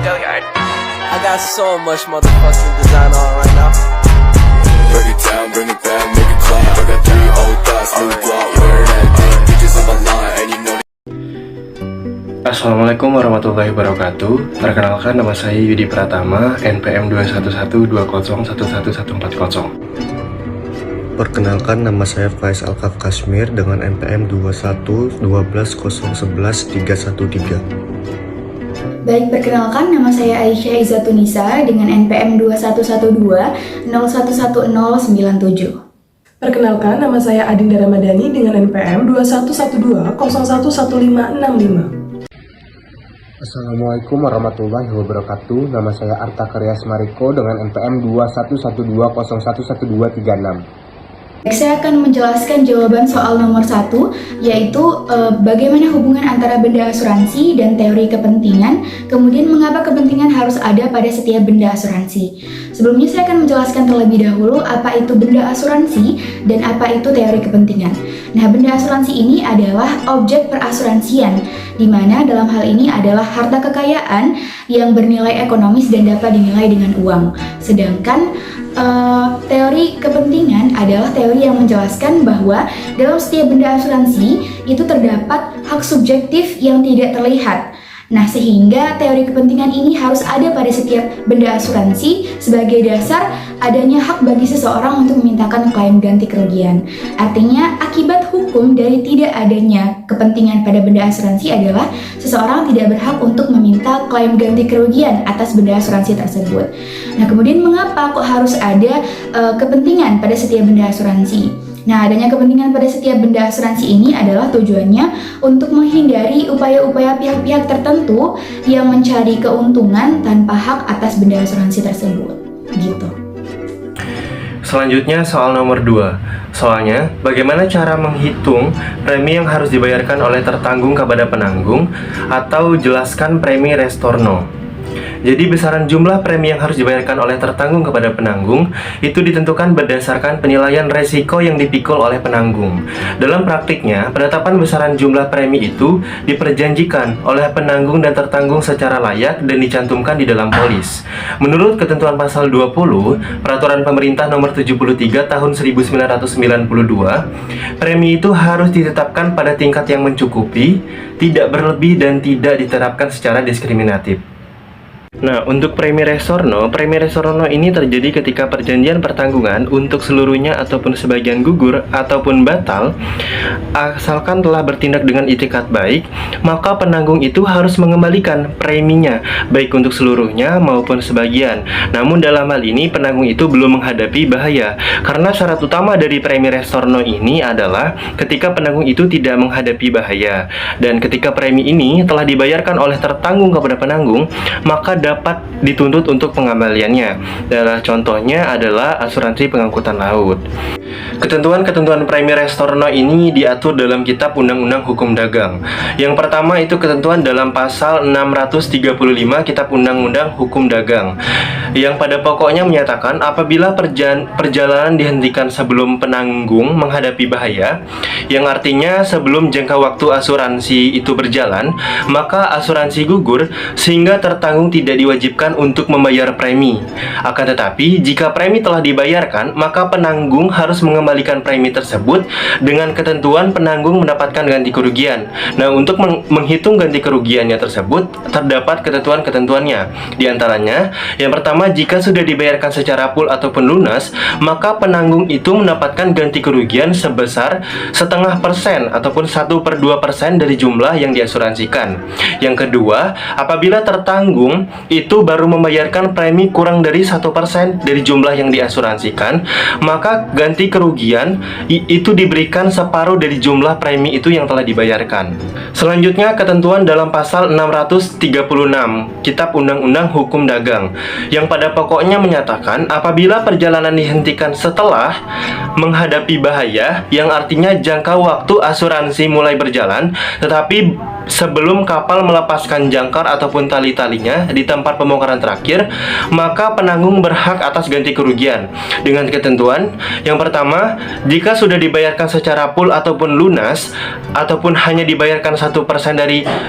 I got so much motherfucking design on right now. Break it down, bring it back, make it clap. I got 3 old thoughts, new block, wear that thing. Bitches on my line, and you know. Assalamualaikum warahmatullahi wabarakatuh. Perkenalkan, nama saya Yudi Pratama, NPM 21120111440. Perkenalkan, nama saya Faiz Alkaf Kashmir dengan NPM 21-12-011-313. Baik, perkenalkan, nama saya Aisyah Izzatunisa dengan NPM 2112-011097. Perkenalkan, nama saya Adinda Ramadhani dengan NPM 2112-011565. Assalamualaikum warahmatullahi wabarakatuh. Nama saya Arta Karyas Mariko dengan NPM 2112011236. Saya akan menjelaskan jawaban soal nomor 1, yaitu bagaimana hubungan antara benda asuransi dan teori kepentingan, kemudian mengapa kepentingan harus ada pada setiap benda asuransi. Sebelumnya saya akan menjelaskan terlebih dahulu apa itu benda asuransi dan apa itu teori kepentingan. Nah, benda asuransi ini adalah objek perasuransian, di mana dalam hal ini adalah harta kekayaan yang bernilai ekonomis dan dapat dinilai dengan uang. Sedangkan teori kepentingan adalah teori yang menjelaskan bahwa dalam setiap benda asuransi itu terdapat hak subjektif yang tidak terlihat. Nah, sehingga teori kepentingan ini harus ada pada setiap benda asuransi sebagai dasar adanya hak bagi seseorang untuk memintakan klaim ganti kerugian. Artinya, akibat hukum dari tidak adanya kepentingan pada benda asuransi adalah seseorang tidak berhak untuk meminta klaim ganti kerugian atas benda asuransi tersebut. Nah, kemudian mengapa kok harus ada kepentingan pada setiap benda asuransi? Nah, adanya kepentingan pada setiap benda asuransi ini adalah tujuannya untuk menghindari upaya-upaya pihak-pihak tertentu yang mencari keuntungan tanpa hak atas benda asuransi tersebut. Gitu. Selanjutnya soal nomor 2. Soalnya, bagaimana cara menghitung premi yang harus dibayarkan oleh tertanggung kepada penanggung, atau jelaskan premi restorno. Jadi besaran jumlah premi yang harus dibayarkan oleh tertanggung kepada penanggung itu ditentukan berdasarkan penilaian resiko yang dipikul oleh penanggung. Dalam praktiknya, penetapan besaran jumlah premi itu diperjanjikan oleh penanggung dan tertanggung secara layak dan dicantumkan di dalam polis. Menurut ketentuan pasal 20 Peraturan Pemerintah Nomor 73 Tahun 1992, premi itu harus ditetapkan pada tingkat yang mencukupi, tidak berlebih dan tidak diterapkan secara diskriminatif. Nah, untuk premi restorno ini terjadi ketika perjanjian pertanggungan untuk seluruhnya ataupun sebagian gugur ataupun batal, asalkan telah bertindak dengan itikat baik, maka penanggung itu harus mengembalikan preminya, baik untuk seluruhnya maupun sebagian. Namun dalam hal ini penanggung itu belum menghadapi bahaya, karena syarat utama dari premi restorno ini adalah ketika penanggung itu tidak menghadapi bahaya. Dan ketika premi ini telah dibayarkan oleh tertanggung kepada penanggung, maka dapat dituntut untuk pengembaliannya. Dan contohnya adalah asuransi pengangkutan laut. Ketentuan-ketentuan premi restorno ini diatur dalam Kitab Undang-Undang Hukum Dagang. Yang pertama itu ketentuan dalam pasal 635 Kitab Undang-Undang Hukum Dagang, yang pada pokoknya menyatakan apabila perjalanan dihentikan sebelum penanggung menghadapi bahaya, yang artinya sebelum jangka waktu asuransi itu berjalan, maka asuransi gugur sehingga tertanggung tidak diwajibkan untuk membayar premi. Akan tetapi, jika premi telah dibayarkan, maka penanggung harus mengembalikan premi tersebut dengan ketentuan penanggung mendapatkan ganti kerugian. Nah, untuk menghitung ganti kerugiannya tersebut, terdapat ketentuan-ketentuannya. Di antaranya, yang pertama, jika sudah dibayarkan secara full ataupun lunas, maka penanggung itu mendapatkan ganti kerugian sebesar 0,5% ataupun 1/2% dari jumlah yang diasuransikan. Yang kedua, apabila tertanggung itu baru membayarkan premi kurang dari 1% dari jumlah yang diasuransikan, maka ganti kerugian itu diberikan separuh dari jumlah premi itu yang telah dibayarkan. Selanjutnya, ketentuan dalam pasal 636 Kitab Undang-Undang Hukum Dagang, yang pada pokoknya menyatakan apabila perjalanan dihentikan setelah menghadapi bahaya, yang artinya jangka waktu asuransi mulai berjalan, tetapi sebelum kapal melepaskan jangkar ataupun tali-talinya di tempat pembongkaran terakhir, maka penanggung berhak atas ganti kerugian dengan ketentuan yang pertama, pertama, jika sudah dibayarkan secara full ataupun lunas, ataupun hanya dibayarkan 1%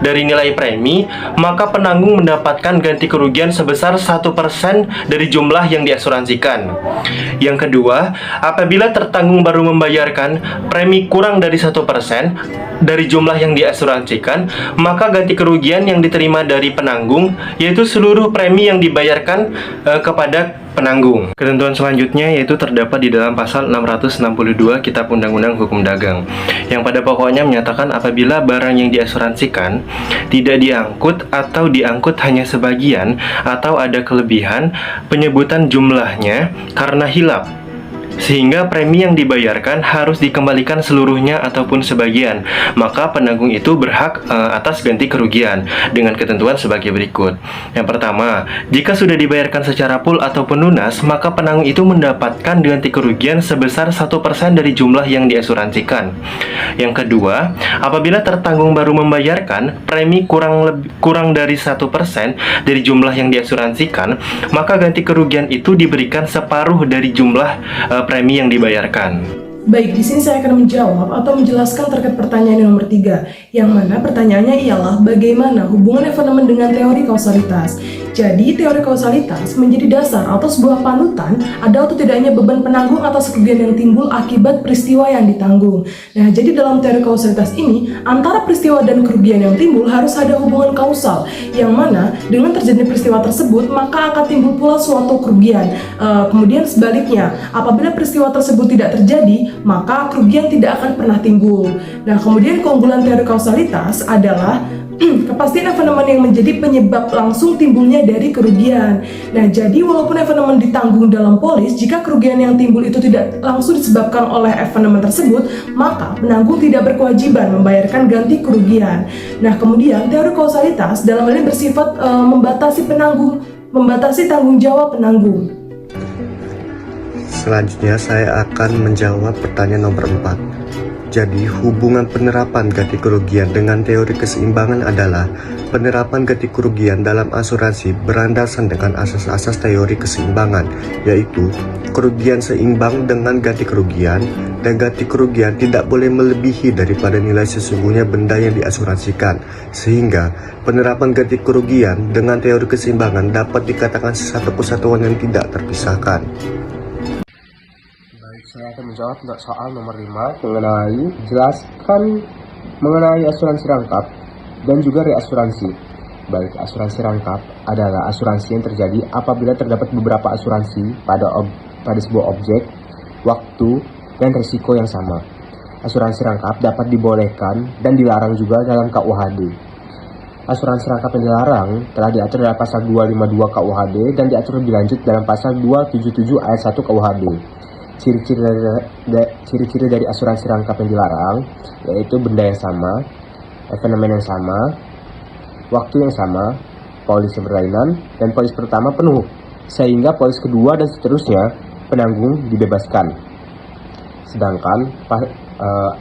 dari nilai premi, maka penanggung mendapatkan ganti kerugian sebesar 1% dari jumlah yang diasuransikan. Yang kedua, apabila tertanggung baru membayarkan premi kurang dari 1% dari jumlah yang diasuransikan, maka ganti kerugian yang diterima dari penanggung yaitu seluruh premi yang dibayarkan kepada penanggung. Ketentuan selanjutnya yaitu terdapat di dalam pasal 662 Kitab Undang-Undang Hukum Dagang, yang pada pokoknya menyatakan apabila barang yang diasuransikan tidak diangkut atau diangkut hanya sebagian atau ada kelebihan penyebutan jumlahnya karena hilap, sehingga premi yang dibayarkan harus dikembalikan seluruhnya ataupun sebagian, maka penanggung itu berhak atas ganti kerugian dengan ketentuan sebagai berikut. Yang pertama, jika sudah dibayarkan secara full ataupun lunas, maka penanggung itu mendapatkan ganti kerugian sebesar 1% dari jumlah yang diasuransikan. Yang kedua, apabila tertanggung baru membayarkan premi kurang dari 1% dari jumlah yang diasuransikan, maka ganti kerugian itu diberikan separuh dari jumlah premi yang dibayarkan. Baik, di sini saya akan menjawab atau menjelaskan terkait pertanyaan yang nomor 3, yang mana pertanyaannya ialah bagaimana hubungan Evenement dengan teori kausalitas. Jadi, teori kausalitas menjadi dasar atau sebuah panutan ada atau tidaknya beban penanggung atas kerugian yang timbul akibat peristiwa yang ditanggung. Nah, jadi dalam teori kausalitas ini, antara peristiwa dan kerugian yang timbul harus ada hubungan kausal, yang mana dengan terjadi peristiwa tersebut, maka akan timbul pula suatu kerugian. Kemudian sebaliknya, apabila peristiwa tersebut tidak terjadi, maka kerugian tidak akan pernah timbul. Nah, kemudian keunggulan teori kausalitas adalah kepastian evenement yang menjadi penyebab langsung timbulnya dari kerugian. Nah, jadi walaupun evenement ditanggung dalam polis, jika kerugian yang timbul itu tidak langsung disebabkan oleh evenement tersebut, maka penanggung tidak berkewajiban membayarkan ganti kerugian. Nah, kemudian teori kausalitas dalam hal ini bersifat membatasi tanggung jawab penanggung. Selanjutnya saya akan menjawab pertanyaan nomor 4. Jadi, hubungan penerapan ganti kerugian dengan teori keseimbangan adalah penerapan ganti kerugian dalam asuransi berlandaskan dengan asas-asas teori keseimbangan, yaitu kerugian seimbang dengan ganti kerugian, dan ganti kerugian tidak boleh melebihi daripada nilai sesungguhnya benda yang diasuransikan, sehingga penerapan ganti kerugian dengan teori keseimbangan dapat dikatakan satu kesatuan yang tidak terpisahkan. Saya akan menjawab untuk soal nomor 5 mengenai asuransi rangkap dan juga reasuransi. Baik, asuransi rangkap adalah asuransi yang terjadi apabila terdapat beberapa asuransi pada sebuah objek, waktu, dan risiko yang sama. Asuransi rangkap dapat dibolehkan dan dilarang juga dalam KUHD. Asuransi rangkap yang dilarang telah diatur dalam pasal 252 KUHD dan diatur lebih lanjut dalam pasal 277 ayat 1 KUHD. Ciri-ciri dari asuransi rangkap yang dilarang yaitu benda yang sama, evenement yang sama, waktu yang sama, polis yang berlainan, dan polis pertama penuh, sehingga polis kedua dan seterusnya penanggung dibebaskan. Sedangkan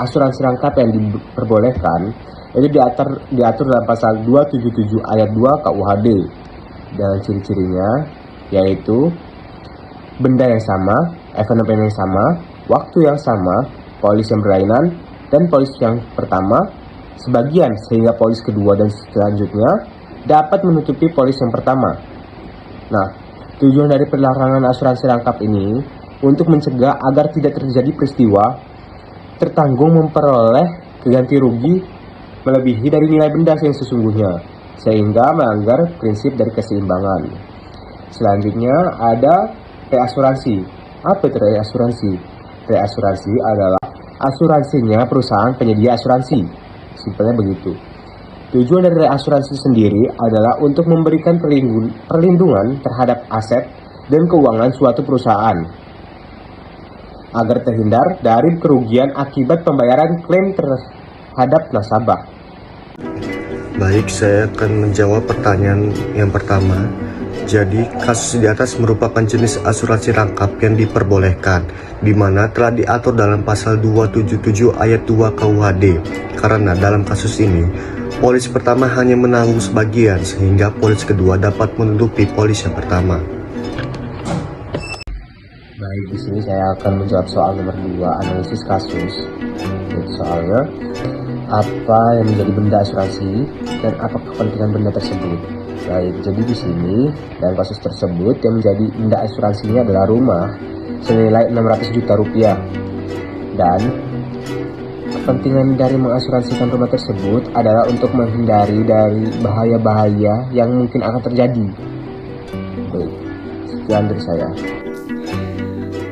asuransi rangkap yang diperbolehkan itu diatur dalam pasal 277 ayat 2 KUHD, dan ciri-cirinya yaitu benda yang sama, evenement yang sama, waktu yang sama, polis yang berlainan, dan polis yang pertama sebagian, sehingga polis kedua dan selanjutnya dapat menutupi polis yang pertama. Nah, tujuan dari pelarangan asuransi rangkap ini untuk mencegah agar tidak terjadi peristiwa tertanggung memperoleh ganti rugi melebihi dari nilai benda yang sesungguhnya, sehingga melanggar prinsip dari keseimbangan. Selanjutnya ada reasuransi. Apa itu reasuransi? Reasuransi adalah asuransinya perusahaan penyedia asuransi. Simpelnya begitu. Tujuan dari reasuransi sendiri adalah untuk memberikan perlindungan terhadap aset dan keuangan suatu perusahaan agar terhindar dari kerugian akibat pembayaran klaim terhadap nasabah. Baik, saya akan menjawab pertanyaan yang pertama. Jadi, kasus di atas merupakan jenis asuransi rangkap yang diperbolehkan, di mana telah diatur dalam pasal 277 ayat 2 KUHD. Karena dalam kasus ini, polis pertama hanya menanggung sebagian, sehingga polis kedua dapat menutupi polis yang pertama. Baik, di sini saya akan menjawab soal nomor 2, analisis kasus. Yaitu soalnya, apa yang menjadi benda asuransi dan apa kepentingan benda tersebut. Baik, jadi di sini dalam kasus tersebut yang menjadi benda asuransinya adalah rumah senilai 600 juta rupiah. Dan kepentingan dari mengasuransikan rumah tersebut adalah untuk menghindari dari bahaya-bahaya yang mungkin akan terjadi. Baik, sekian dari saya.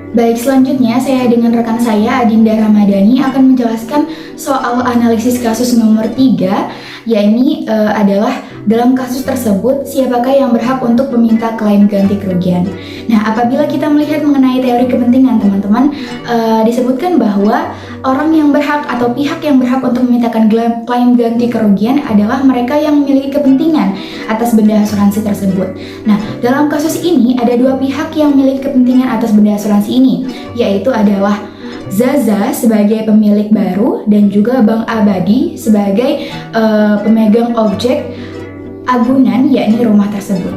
Baik, selanjutnya saya dengan rekan saya Adinda Ramadhani akan menjelaskan soal analisis kasus nomor 3, yakni adalah dalam kasus tersebut siapakah yang berhak untuk meminta klaim ganti kerugian. Nah, apabila kita melihat mengenai teori kepentingan teman-teman, disebutkan bahwa orang yang berhak atau pihak yang berhak untuk memintakan klaim ganti kerugian adalah mereka yang memiliki kepentingan atas benda asuransi tersebut. Nah, dalam kasus ini ada dua pihak yang memiliki kepentingan atas benda asuransi ini, yaitu adalah Zaza sebagai pemilik baru dan juga Bank Abadi sebagai pemegang objek agunan, yakni rumah tersebut.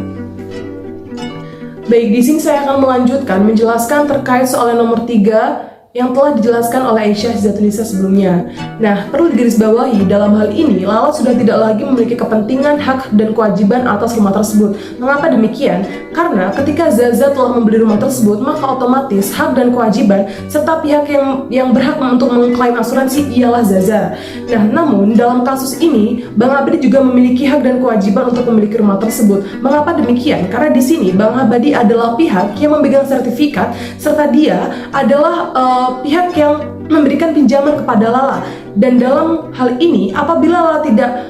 Baik, di sini saya akan melanjutkan menjelaskan terkait soal yang nomor 3 yang telah dijelaskan oleh Aisyah Zatulisa sebelumnya. Nah, perlu digarisbawahi dalam hal ini Lala sudah tidak lagi memiliki kepentingan, hak, dan kewajiban atas rumah tersebut. Mengapa demikian? Karena ketika Zaza telah membeli rumah tersebut, maka otomatis hak dan kewajiban serta pihak yang berhak untuk mengklaim asuransi ialah Zaza. Nah, namun dalam kasus ini Bang Abadi juga memiliki hak dan kewajiban untuk memiliki rumah tersebut. Mengapa demikian? Karena di sini Bang Abadi adalah pihak yang memegang sertifikat serta dia adalah pihak yang memberikan pinjaman kepada Lala. Dan dalam hal ini apabila Lala tidak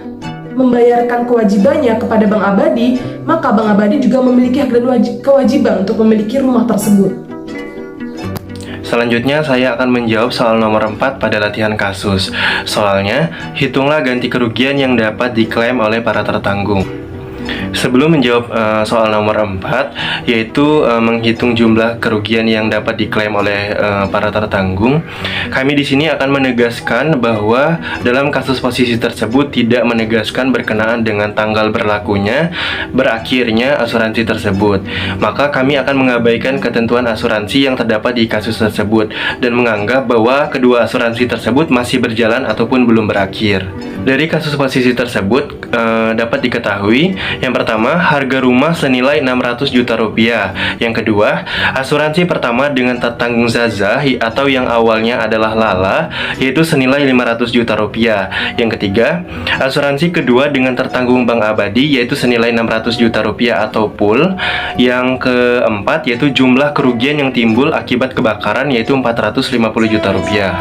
membayarkan kewajibannya kepada Bang Abadi, maka Bang Abadi juga memiliki hak dan kewajiban untuk memiliki rumah tersebut. Selanjutnya saya akan menjawab soal nomor 4 pada latihan kasus. Soalnya, hitunglah ganti kerugian yang dapat diklaim oleh para tertanggung. Sebelum menjawab soal nomor 4, yaitu menghitung jumlah kerugian yang dapat diklaim oleh para tertanggung, kami di sini akan menegaskan bahwa dalam kasus posisi tersebut tidak menegaskan berkenaan dengan tanggal berlakunya berakhirnya asuransi tersebut. Maka kami akan mengabaikan ketentuan asuransi yang terdapat di kasus tersebut dan menganggap bahwa kedua asuransi tersebut masih berjalan ataupun belum berakhir. Dari kasus posisi tersebut dapat diketahui, yang pertama, harga rumah senilai 600 juta rupiah. Yang kedua, asuransi pertama dengan tertanggung Zaza atau yang awalnya adalah Lala, yaitu senilai 500 juta rupiah. Yang ketiga, asuransi kedua dengan tertanggung Bank Abadi, yaitu senilai 600 juta rupiah atau pool. Yang keempat, yaitu jumlah kerugian yang timbul akibat kebakaran, yaitu 450 juta rupiah.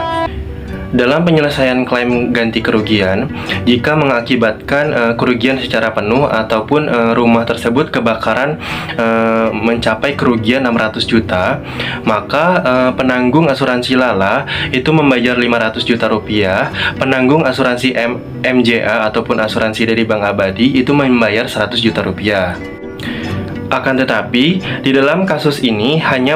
Dalam penyelesaian klaim ganti kerugian, jika mengakibatkan kerugian secara penuh ataupun rumah tersebut kebakaran mencapai kerugian 600 juta, maka penanggung asuransi Lala itu membayar 500 juta rupiah, penanggung asuransi MJA ataupun asuransi dari Bank Abadi itu membayar 100 juta rupiah. Akan tetapi, di dalam kasus ini hanya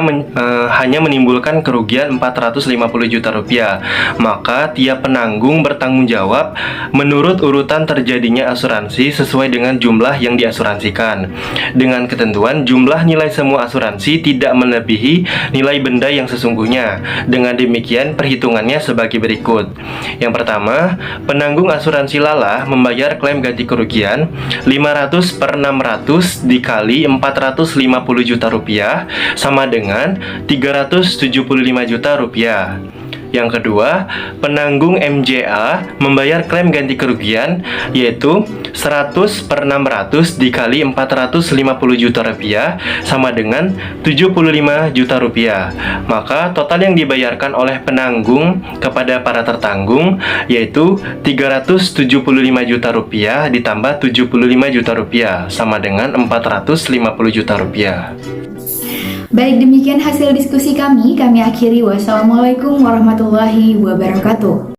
menimbulkan kerugian 450 juta rupiah. Maka tiap penanggung bertanggung jawab menurut urutan terjadinya asuransi sesuai dengan jumlah yang diasuransikan. Dengan ketentuan jumlah nilai semua asuransi tidak melebihi nilai benda yang sesungguhnya. Dengan demikian perhitungannya sebagai berikut. Yang pertama, penanggung asuransi Lala membayar klaim ganti kerugian 500 per 600 dikali 450 juta rupiah sama dengan 375 juta rupiah. Yang kedua, penanggung MJA membayar klaim ganti kerugian yaitu 100 per 600 dikali 450 juta rupiah sama dengan 75 juta rupiah. Maka total yang dibayarkan oleh penanggung kepada para tertanggung yaitu 375 juta rupiah ditambah 75 juta rupiah sama dengan 450 juta rupiah. Baik, demikian hasil diskusi kami akhiri. Wassalamualaikum warahmatullahi wabarakatuh.